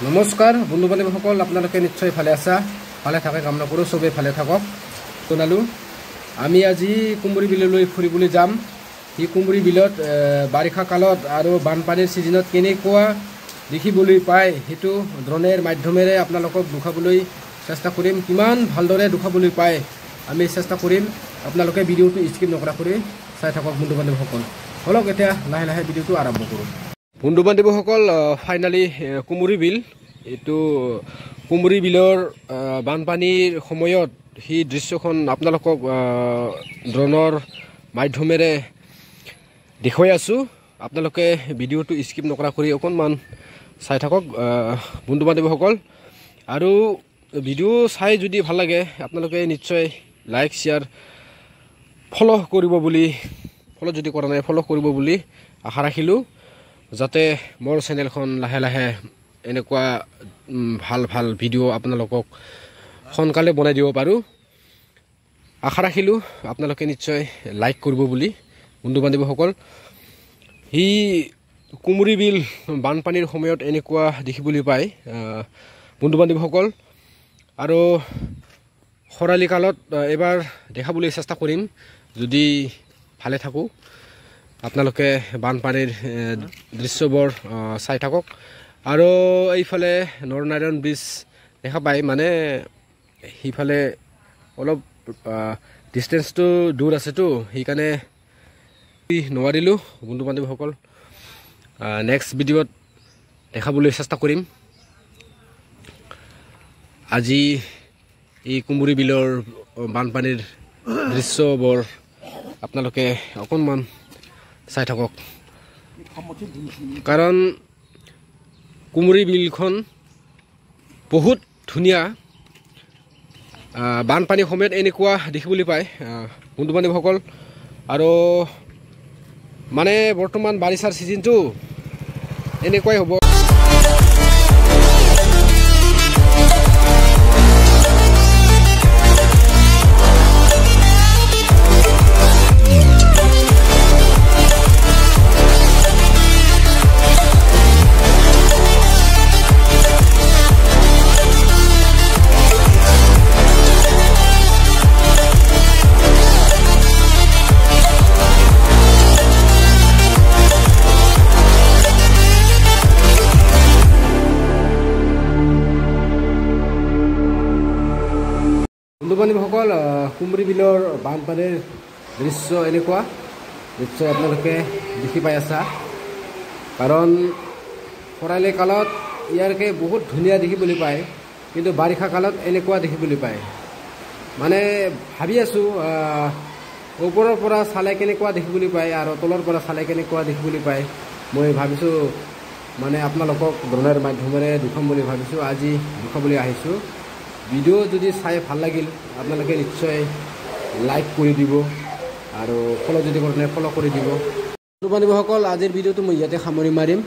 নমস্কাৰ বন্ধু বান্ধৱীসকল, আপোনালোকে নিশ্চয় ভালে আছা, ভালে থাকে কামনা কৰোঁ, চবেই ভালে থাকক। জনালোঁ আমি আজি কুমুৰী বিললৈ ফুৰিবলৈ যাম। এই কুমুৰী বিলত বাৰিষা কালত আৰু বানপানীৰ ছিজনত কেনেকুৱা দেখিবলৈ পায় সেইটো ড্ৰোনৰ মাধ্যমেৰে আপোনালোকক দেখাবলৈ চেষ্টা কৰিম। কিমান ভালদৰে দেখাবলৈ পায় আমি চেষ্টা কৰিম। আপোনালোকে ভিডিঅ'টো স্কিপ নকৰাকৈ চাই থাকক বন্ধু বান্ধৱীসকল। বলক এতিয়া লাহে লাহে ভিডিঅ'টো আৰম্ভ কৰোঁ। বন্ধু বান্ধৱীসকল, ফাইনেলি কুমুৰী বিল, এইটো কুমুৰী বিলৰ বানপানীৰ সময়ত সেই দৃশ্যখন আপোনালোকক ড্ৰোনৰ মাধ্যমেৰে দেখুৱাই আছোঁ। আপোনালোকে ভিডিঅ'টো স্কিপ নকৰাকৈ অকণমান চাই থাকক বন্ধু বান্ধৱীসকল। আৰু ভিডিঅ' চাই যদি ভাল লাগে আপোনালোকে নিশ্চয় লাইক শ্বেয়াৰ ফ'ল' কৰিব বুলি, ফ'ল' যদি কৰা নাই ফ'ল' কৰিব বুলি আশা ৰাখিলোঁ, যাতে মোৰ চেনেলখন লাহে লাহে এনেকুৱা ভাল ভাল ভিডিঅ' আপোনালোকক সোনকালে বনাই দিব পাৰোঁ। আশা ৰাখিলোঁ আপোনালোকে নিশ্চয় লাইক কৰিব বুলি বন্ধু বান্ধৱীসকল। সি কুমুৰী বিল বানপানীৰ সময়ত এনেকুৱা দেখিবলৈ পায় বন্ধু বান্ধৱীসকল। আৰু খৰালি কালত এবাৰ দেখাবলৈ চেষ্টা কৰিম যদি ভালে থাকোঁ। আপোনালোকে বানপানীৰ দৃশ্যবোৰ চাই থাকক। আৰু এইফালে নৰনাৰায়ণ ব্ৰিজ দেখা পায়, মানে সেইফালে অলপ ডিষ্টেঞ্চটো দূৰ আছেতো, সেইকাৰণে নোৱাৰিলোঁ বন্ধু বান্ধৱীসকল। নেক্সট ভিডিঅ'ত দেখাবলৈ চেষ্টা কৰিম। আজি এই কুমুৰী বিলৰ বানপানীৰ দৃশ্যবোৰ আপোনালোকে অকণমান চাই থাকক, কাৰণ কুমুৰী বিলখন বহুত ধুনীয়া। বানপানীৰ সময়ত এনেকুৱা দেখিবলৈ পায় বন্ধু বান্ধৱীসকল। আৰু মানে বৰ্তমান বাৰিষাৰ ছিজনটো এনেকুৱাই হ'ব। বন্ধু বান্ধৱীসকল, কুমুৰী বিলৰ বানপানীৰ দৃশ্য এনেকুৱা নিশ্চয় আপোনালোকে দেখি পাই আছা, কাৰণ খৰালি কালত ইয়াৰকে বহুত ধুনীয়া দেখিবলৈ পায়, কিন্তু বাৰিষা কালত এনেকুৱা দেখিবলৈ পায়। মানে ভাবি আছোঁ ওপৰৰ পৰা চালে কেনেকুৱা দেখিবলৈ পায় আৰু তলৰ পৰা চালে কেনেকুৱা দেখিবলৈ পায়। মই ভাবিছোঁ মানে আপোনালোকক ড্ৰোনৰ মাধ্যমেৰে দেখাম বুলি ভাবিছোঁ, আজি দেখাবলৈ আহিছোঁ। ভিডিঅ' যদি চাই ভাল লাগিল আপোনালোকে নিশ্চয় লাইক কৰি দিব, আৰু ফ'ল' যদি কৰা নাই ফ'ল' কৰি দিব। বন্ধু বান্ধৱীসকল, আজিৰ ভিডিঅ'টো মই ইয়াতে সামৰি মাৰিম।